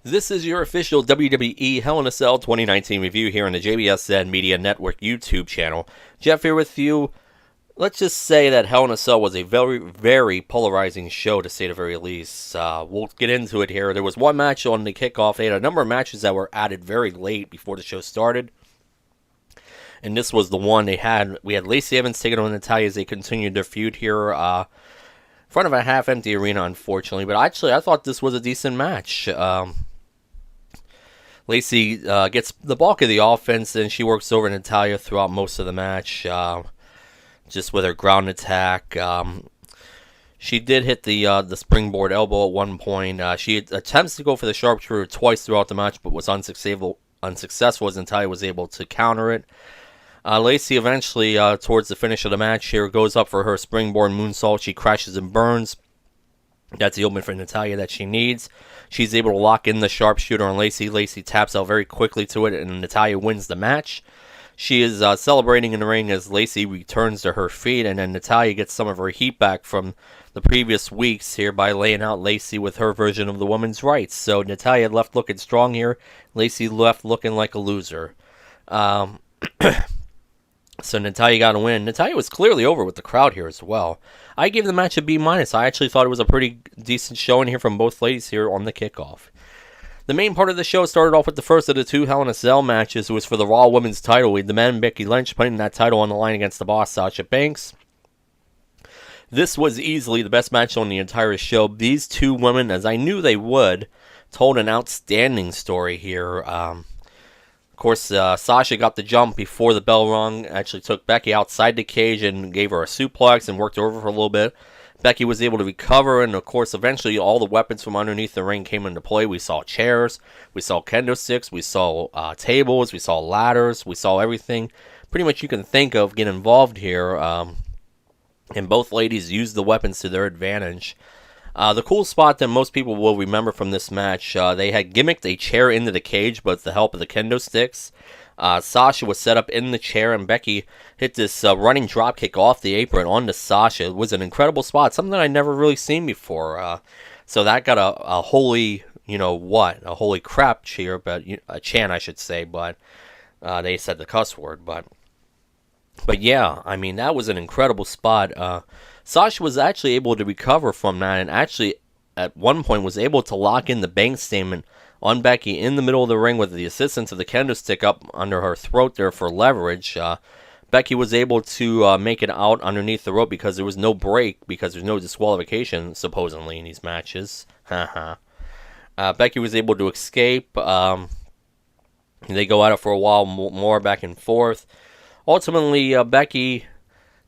This is your official WWE Hell in a Cell 2019 review here on the JBSN Media Network YouTube channel. Jeff here with you. Let's just say that Hell in a Cell was a very, very polarizing show, to say the very least. We'll get into it here. There was one match on the kickoff. They had a number of matches that were added very late before the show started. And this was the one they had. We had Lacey Evans taking on Natalya as they continued their feud here. In front of a half-empty arena, unfortunately. But actually, I thought this was a decent match. Lacey gets the bulk of the offense, and she works over Natalya throughout most of the match, just with her ground attack. She did hit the springboard elbow at one point. She attempts to go for the sharpshooter twice throughout the match, but was unsuccessful as Natalya was able to counter it. Lacey eventually, towards the finish of the match here, goes up for her springboard moonsault. She crashes and burns. That's the opening for Natalya that she needs. She's able to lock in the sharpshooter on Lacey. Lacey taps out very quickly to it, and Natalya wins the match. She is celebrating in the ring as Lacey returns to her feet, and then Natalya gets some of her heat back from the previous weeks here by laying out Lacey with her version of the woman's rights. So Natalya left looking strong here. Lacey left looking like a loser. So Natalya got a win. Natalya was clearly over with the crowd here as well. I gave the match a B-. I actually thought it was a pretty decent showing here from both ladies here on the kickoff. The main part of the show started off with the first of the two Hell in a Cell matches. It was for the Raw Women's title. We had the men, Becky Lynch, putting that title on the line against the Boss, Sasha Banks. This was easily the best match on the entire show. These two women, as I knew they would, told an outstanding story here. Of course, Sasha got the jump before the bell rung, actually took Becky outside the cage and gave her a suplex and worked her over for a little bit. Becky was able to recover, and of course, eventually all the weapons from underneath the ring came into play. We saw chairs, we saw kendo sticks, we saw tables, we saw ladders, we saw everything pretty much you can think of get involved here, and both ladies used the weapons to their advantage. The cool spot that most people will remember from this match, they had gimmicked a chair into the cage, but with the help of the kendo sticks. Sasha was set up in the chair, and Becky hit this running dropkick off the apron onto Sasha. It was an incredible spot, something that I'd never really seen before. So that got a holy, a holy crap cheer, but a chant, I should say, but they said the cuss word, but yeah, I mean, that was an incredible spot. Sasha was actually able to recover from that, and actually at one point was able to lock in the bank statement on Becky in the middle of the ring with the assistance of the kendo stick up under her throat there for leverage. Becky was able to make it out underneath the rope because there was no break, because there's no disqualification, supposedly, in these matches. Becky was able to escape. They go at it for a while more back and forth. Ultimately, Becky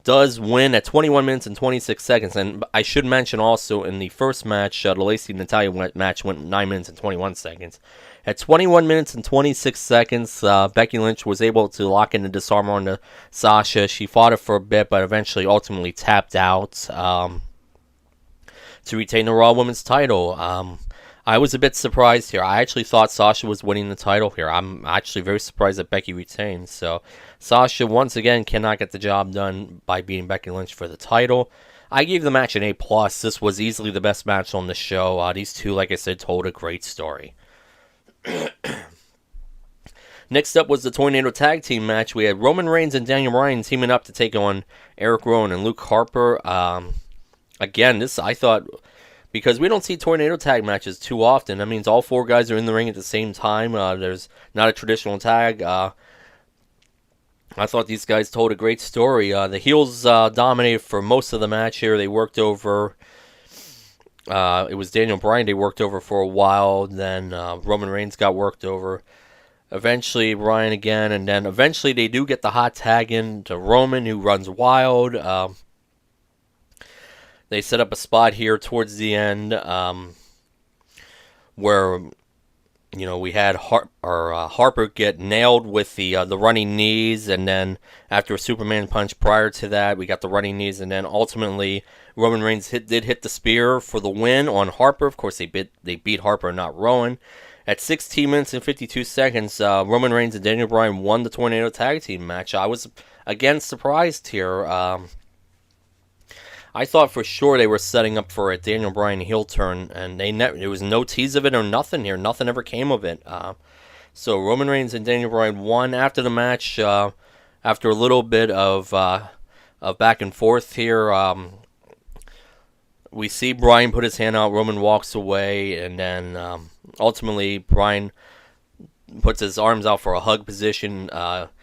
does win at 21 minutes and 26 seconds. And I should mention also, in the first match, the Lacey-Natalya match went 9 minutes and 21 seconds. At 21 minutes and 26 seconds, Becky Lynch was able to lock in the disarm on Sasha. She fought it for a bit, but eventually ultimately tapped out to retain the Raw Women's title. I was a bit surprised here. I actually thought Sasha was winning the title here. I'm actually very surprised that Becky retained. So Sasha, once again, cannot get the job done by beating Becky Lynch for the title. I gave the match an A+. This was easily the best match on the show. These two, like I said, told a great story. Next up was the Tornado Tag Team match. We had Roman Reigns and Daniel Bryan teaming up to take on Eric Rowan and Luke Harper. Again, this I thought, because we don't see tornado tag matches too often. That means all four guys are in the ring at the same time. There's not a traditional tag. I thought these guys told a great story. The heels dominated for most of the match here. They worked over. It was Daniel Bryan they worked over for a while. Then Roman Reigns got worked over. Eventually, Bryan again. And then eventually they do get the hot tag in to Roman, who runs wild. They set up a spot here towards the end where, we had Harper get nailed with the running knees, and then after a Superman punch prior to that, we got the running knees, and then ultimately Roman Reigns did hit the spear for the win on Harper. Of course, they beat Harper, not Rowan. At 16 minutes and 52 seconds, Roman Reigns and Daniel Bryan won the Tornado Tag Team match. I was, again, surprised here. I thought for sure they were setting up for a Daniel Bryan heel turn, and there was no tease of it or nothing here. Nothing ever came of it. So Roman Reigns and Daniel Bryan won after the match. After a little bit of back and forth here, we see Bryan put his hand out. Roman walks away, and then ultimately Bryan puts his arms out for a hug position.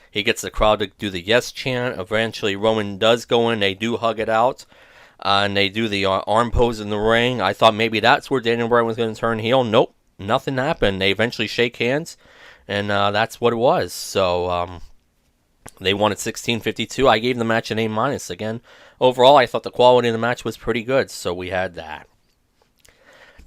He gets the crowd to do the yes chant. Eventually, Roman does go in. They do hug it out. And they do the arm pose in the ring. I thought maybe that's where Daniel Bryan was going to turn heel. Nope, nothing happened. They eventually shake hands, and that's what it was. So they won at 16:52. I gave the match an A-. Again, overall, I thought the quality of the match was pretty good, so we had that.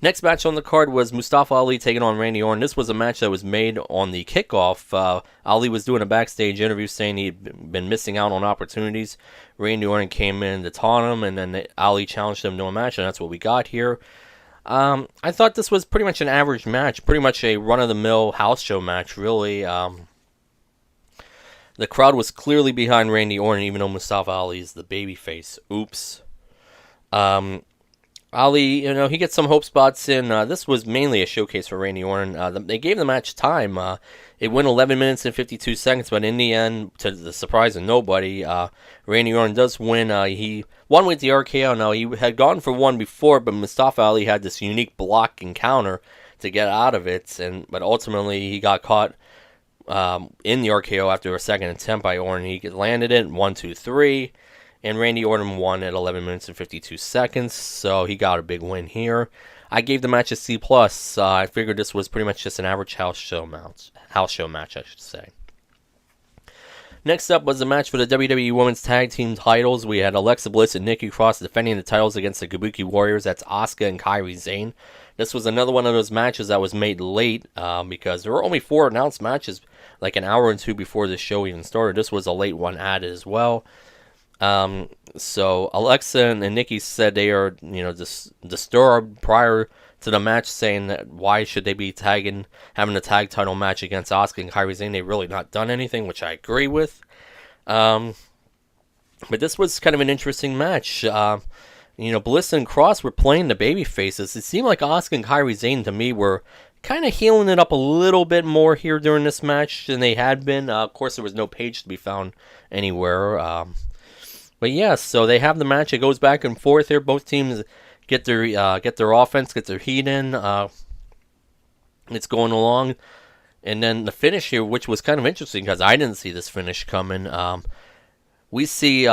Next match on the card was Mustafa Ali taking on Randy Orton. This was a match that was made on the kickoff. Ali was doing a backstage interview saying he'd been missing out on opportunities. Randy Orton came in to taunt him, and then Ali challenged him to a match, and that's what we got here. I thought this was pretty much an average match, pretty much a run-of-the-mill house show match, really. The crowd was clearly behind Randy Orton, even though Mustafa Ali is the babyface. Oops. Ali, he gets some hope spots in. This was mainly a showcase for Randy Orton. They gave the match time. It went 11 minutes and 52 seconds, but in the end, to the surprise of nobody, Randy Orton does win. He won with the RKO. Now, he had gone for one before, but Mustafa Ali had this unique block and counter to get out of it, but ultimately he got caught in the RKO after a second attempt by Orton. He landed it, 1, 2, 3. And Randy Orton won at 11 minutes and 52 seconds, so he got a big win here. I gave the match a C+. I figured this was pretty much just an average house show match, I should say. Next up was the match for the WWE Women's Tag Team titles. We had Alexa Bliss and Nikki Cross defending the titles against the Kabuki Warriors. That's Asuka and Kairi Sane. This was another one of those matches that was made late because there were only 4 announced matches, like an hour or 2 before the show even started. This was a late one added as well. So Alexa and Nikki said they are, disturbed prior to the match, saying that why should they be having a tag title match against Asuka and Kairi Sane? They've really not done anything, which I agree with. But this was kind of an interesting match. Bliss and Cross were playing the baby faces. It seemed like Asuka and Kairi Sane to me were kind of healing it up a little bit more here during this match than they had been. Of course, there was no Paige to be found anywhere. But yeah, so they have the match. It goes back and forth here. Both teams get their offense, get their heat in. It's going along, and then the finish here, which was kind of interesting because I didn't see this finish coming. We see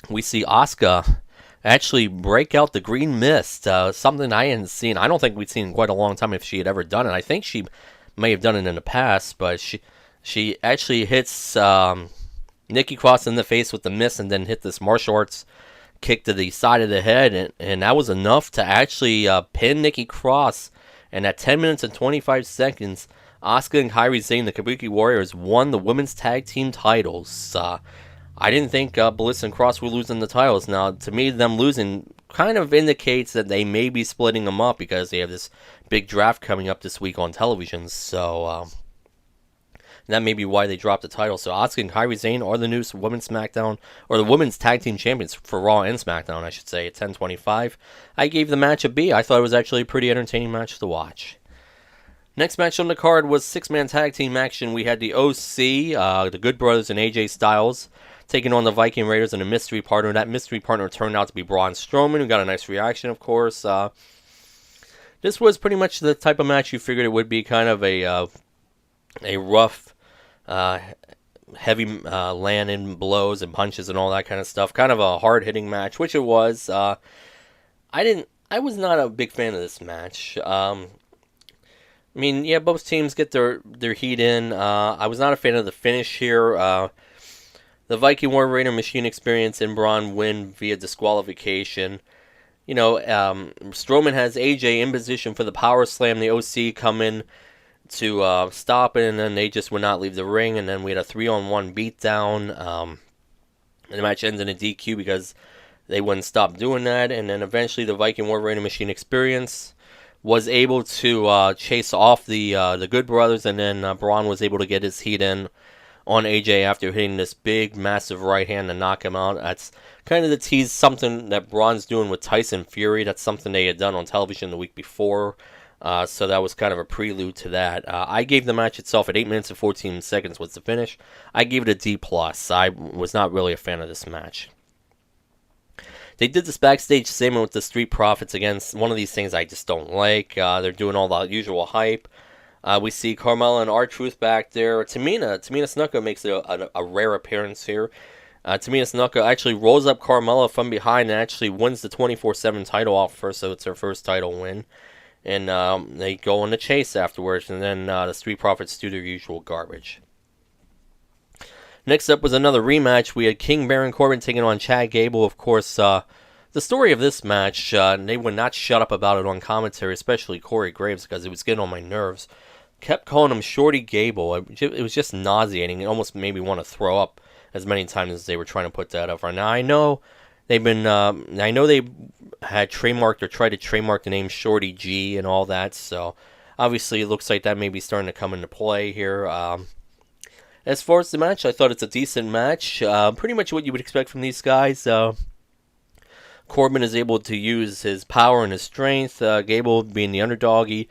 Asuka actually break out the green mist, something I hadn't seen. I don't think we'd seen in quite a long time if she had ever done it. I think she may have done it in the past, but she actually hits Nikki Cross in the face with the mist and then hit this martial arts kick to the side of the head, and that was enough to actually pin Nikki Cross. And at 10 minutes and 25 seconds, Asuka and Kairi Sane, the Kabuki Warriors, won the women's tag team titles. I didn't think Bliss and Cross were losing the titles. Now, to me, them losing kind of indicates that they may be splitting them up because they have this big draft coming up this week on television. So that may be why they dropped the title. So Asuka and Kairi Sane are the new women's SmackDown, or the women's tag team champions for Raw and SmackDown, I should say, at 10:25. I gave the match a B. I thought it was actually a pretty entertaining match to watch. Next match on the card was 6-man tag team action. We had the OC, the Good Brothers, and AJ Styles taking on the Viking Raiders and a mystery partner. That mystery partner turned out to be Braun Strowman, who got a nice reaction, of course. This was pretty much the type of match you figured it would be, kind of a rough, heavy landing blows and punches and all that kind of stuff. Kind of a hard-hitting match, which it was. I was not a big fan of this match. Both teams get their heat in. I was not a fan of the finish here. The Viking War Raider Machine Experience and Braun win via disqualification. Strowman has AJ in position for the power slam. The OC come in to stop it, and then they just would not leave the ring, and then we had a 3-on-1 beatdown. And the match ends in a DQ because they wouldn't stop doing that, and then eventually the Viking War Raider Machine Experience was able to chase off the Good Brothers, and then Braun was able to get his heat in on AJ after hitting this big, massive right hand to knock him out. That's kind of the tease, something that Braun's doing with Tyson Fury. That's something they had done on television the week before. So that was kind of a prelude to that. I gave the match itself at 8 minutes and 14 seconds was the finish. I gave it a D+. I was not really a fan of this match. They did this backstage segment with the Street Profits. Again, one of these things I just don't like. They're doing all the usual hype. We see Carmella and R-Truth back there. Tamina Snuka makes a rare appearance here. Tamina Snuka actually rolls up Carmella from behind and actually wins the 24/7 title off first, so it's her first title win. And they go on the chase afterwards, and then the Street Profits do their usual garbage. Next up was another rematch. We had King Baron Corbin taking on Chad Gable. Of course, the story of this match, they would not shut up about it on commentary, especially Corey Graves, because it was getting on my nerves. Kept calling him Shorty Gable. It was just nauseating. It almost made me want to throw up as many times as they were trying to put that up. Now, I know they've been, I know they had trademarked or tried to trademark the name Shorty G and all that, so obviously it looks like that may be starting to come into play here. As far as the match, I thought it's a decent match. Pretty much what you would expect from these guys. Corbin is able to use his power and his strength. Gable, being the underdog, he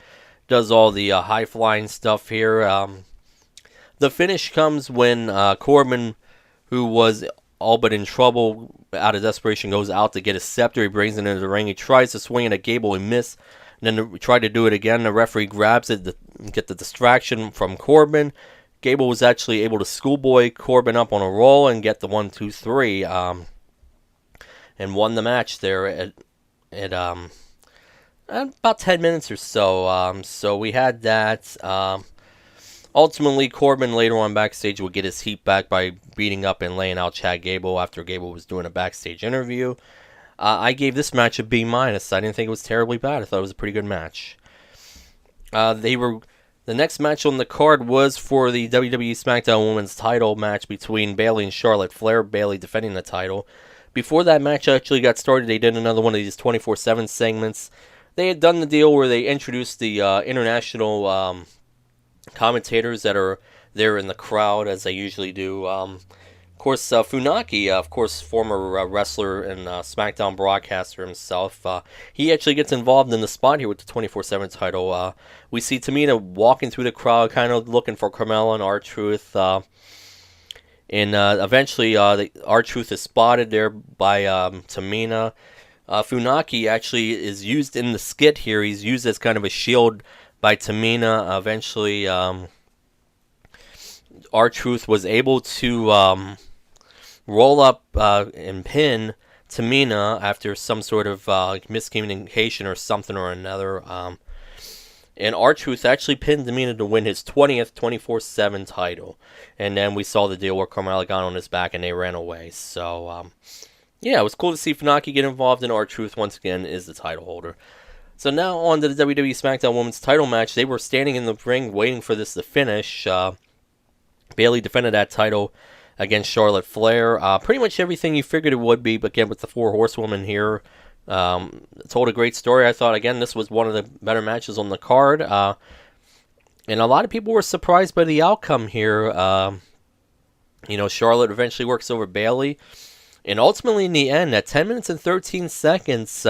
does all the high-flying stuff here. The finish comes when Corbin, who was all but in trouble, out of desperation, goes out to get his scepter. He brings it into the ring. He tries to swing it at Gable and miss. And then tried to do it again. The referee grabs it to get the distraction from Corbin. Gable was actually able to schoolboy Corbin up on a roll and get the 1, 2, 3, and won the match there at about 10 minutes or so. So we had that. Ultimately, Corbin later on backstage would get his heat back by beating up and laying out Chad Gable after Gable was doing a backstage interview. I gave this match a B-. I didn't think it was terribly bad. I thought it was a pretty good match. The next match on the card was for the WWE SmackDown Women's title match between Bayley and Charlotte Flair. Bayley defending the title. Before that match actually got started, they did another one of these 24/7 segments. They had done the deal where they introduced the international commentators that are there in the crowd, as they usually do. Of course, Funaki, of course, former wrestler and SmackDown broadcaster himself, he actually gets involved in the spot here with the 24/7 title. We see Tamina walking through the crowd, kind of looking for Carmella and R-Truth. And eventually, R-Truth is spotted there by Tamina. Funaki actually is used in the skit here. He's used as kind of a shield by Tamina. Eventually, R-Truth was able to roll up and pin Tamina after some sort of miscommunication or something or another. And R-Truth actually pinned Tamina to win his 20th 24/7 title. And then we saw the deal where Carmella got on his back and they ran away. So, yeah, it was cool to see Funaki get involved, and R-Truth once again is the title holder. So now on to the WWE SmackDown Women's title match. They were standing in the ring waiting for this to finish. Bayley defended that title against Charlotte Flair. Pretty much everything you figured it would be, but again with the 4 horsewomen here. Told a great story. I thought, again, this was one of the better matches on the card. And a lot of people were surprised by the outcome here. Charlotte eventually works over Bayley. And ultimately, in the end, at 10 minutes and 13 seconds,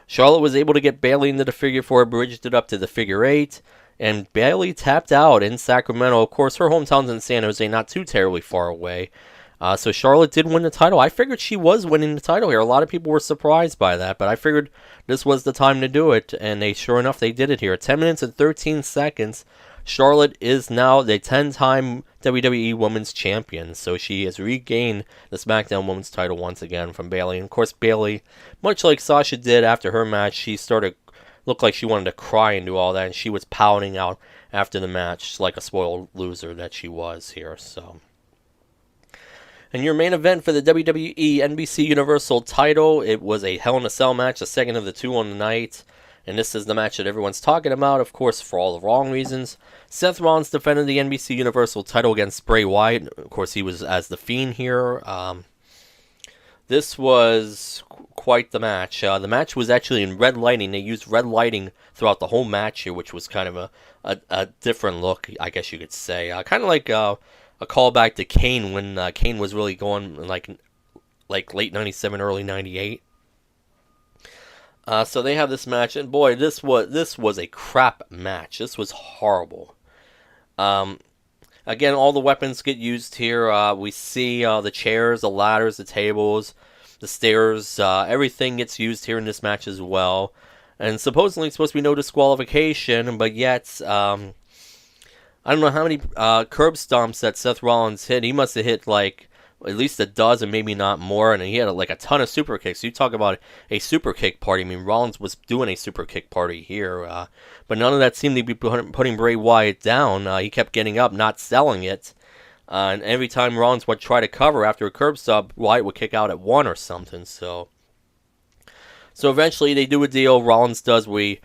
Charlotte was able to get Bayley into the figure 4, bridged it up to the figure 8. And Bayley tapped out in Sacramento. Of course, her hometown's in San Jose, not too terribly far away. So Charlotte did win the title. I figured she was winning the title here. A lot of people were surprised by that, but I figured this was the time to do it. And sure enough, they did it here. 10 minutes and 13 seconds. Charlotte is now the 10-time WWE Women's Champion. So she has regained the SmackDown Women's title once again from Bayley. And of course, Bayley, much like Sasha did after her match, she looked like she wanted to cry and do all that. And she was pouting out after the match like a spoiled loser that she was here. So, and your main event for the WWE NBC Universal title, it was a Hell in a Cell match, the second of the 2 on the night. And this is the match that everyone's talking about, of course, for all the wrong reasons. Seth Rollins defended the NBC Universal title against Bray Wyatt. Of course, he was as the Fiend here. This was quite the match. The match was actually in red lighting. They used red lighting throughout the whole match here, which was kind of a different look, I guess you could say. Kind of like a callback to Kane when Kane was really going like late '97, early '98. So they have this match, and boy, this was a crap match. This was horrible. Again, all the weapons get used here. We see the chairs, the ladders, the tables, the stairs. Everything gets used here in this match as well. And supposedly it's supposed to be no disqualification, but yet I don't know how many curb stomps that Seth Rollins hit. He must have hit like at least a dozen, maybe not more, and he had like a ton of super kicks. You talk about a super kick party. I mean, Rollins was doing a super kick party here, but none of that seemed to be putting Bray Wyatt down. He kept getting up, not selling it, and every time Rollins would try to cover after a curb stomp, Wyatt would kick out at one or something. So eventually they do a deal. Rollins does with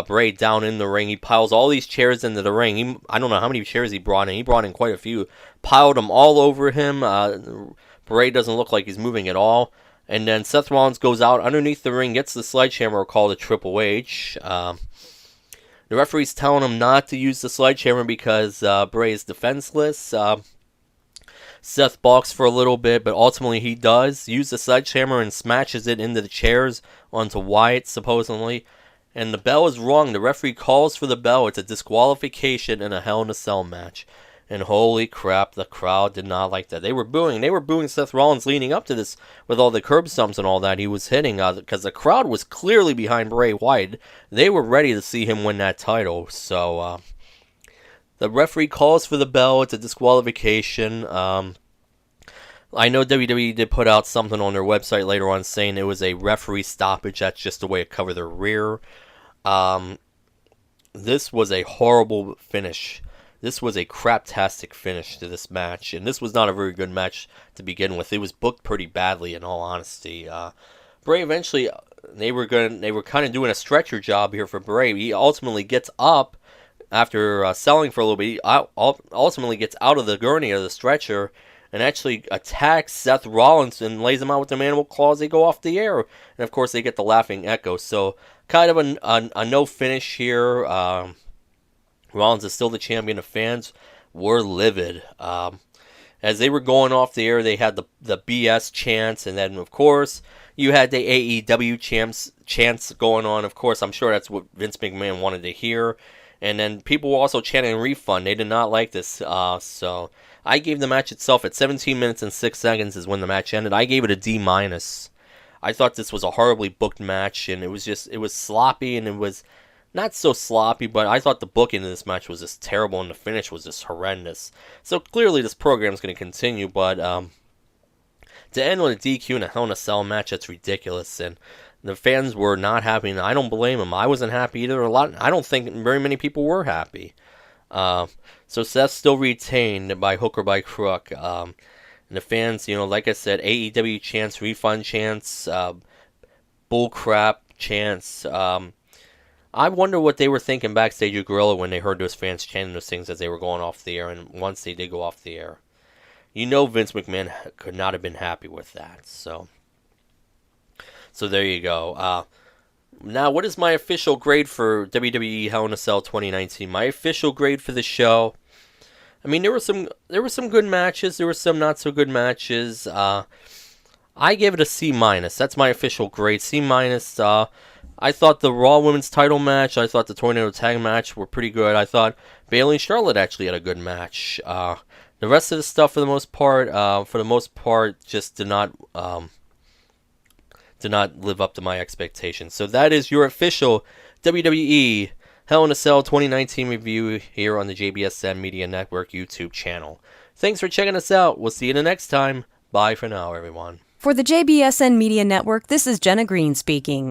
Bray down in the ring. He piles all these chairs into the ring. I don't know how many chairs he brought in. He brought in quite a few. Piled them all over him. Bray doesn't look like he's moving at all. And then Seth Rollins goes out underneath the ring, gets the sledgehammer called a Triple H. The referee's telling him not to use the sledgehammer because Bray is defenseless. Seth balks for a little bit, but ultimately he does use the sledgehammer and smashes it into the chairs onto Wyatt, supposedly. And the bell is wrong. The referee calls for the bell. It's a disqualification in a Hell in a Cell match. And holy crap, the crowd did not like that. They were booing. They were booing Seth Rollins leading up to this with all the curb stomps and all that he was hitting. Because the crowd was clearly behind Bray Wyatt. They were ready to see him win that title. So, the referee calls for the bell. It's a disqualification. I know WWE did put out something on their website later on saying it was a referee stoppage. That's just a way to cover their rear. This was a horrible finish. This was a craptastic finish to this match, and this was not a very good match to begin with. It was booked pretty badly, in all honesty. Bray eventually, they were kind of doing a stretcher job here for Bray. He ultimately gets up after selling for a little bit. He ultimately gets out of the gurney or the stretcher and actually attacks Seth Rollins and lays him out with the mandible claws. They go off the air, and of course they get the laughing echo. So kind of a no finish here. Rollins is still the champion. The fans were livid. As they were going off the air, they had the BS chants, and then of course you had the AEW chants going on. Of course, I'm sure that's what Vince McMahon wanted to hear. And then people were also chanting refund. They did not like this. So I gave the match itself at 17 minutes and 6 seconds is when the match ended. I gave it a D-. I thought this was a horribly booked match, and it was sloppy, and it was not so sloppy, but I thought the booking of this match was just terrible, and the finish was just horrendous. So clearly this program is going to continue, but to end with a DQ in a Hell in a Cell match, that's ridiculous, and the fans were not happy, and I don't blame them. I wasn't happy either. I don't think very many people were happy. So Seth still retained by hook or by crook. And the fans, like I said, AEW chants, refund chants, bullcrap chants. I wonder what they were thinking backstage at Gorilla when they heard those fans chanting those things as they were going off the air, and once they did go off the air. Vince McMahon could not have been happy with that. So there you go. Now, what is my official grade for WWE Hell in a Cell 2019? My official grade for the show. I mean, there were some good matches. There were some not so good matches. I gave it a C-. That's my official grade. C-. I thought the Raw Women's title match, I thought the Tornado Tag match were pretty good. I thought Bayley and Charlotte actually had a good match. The rest of the stuff, for the most part, just did not live up to my expectations. So that is your official WWE Hell in a Cell 2019 review here on the JBSN Media Network YouTube channel. Thanks for checking us out. We'll see you the next time. Bye for now, everyone. For the JBSN Media Network, this is Jenna Green speaking.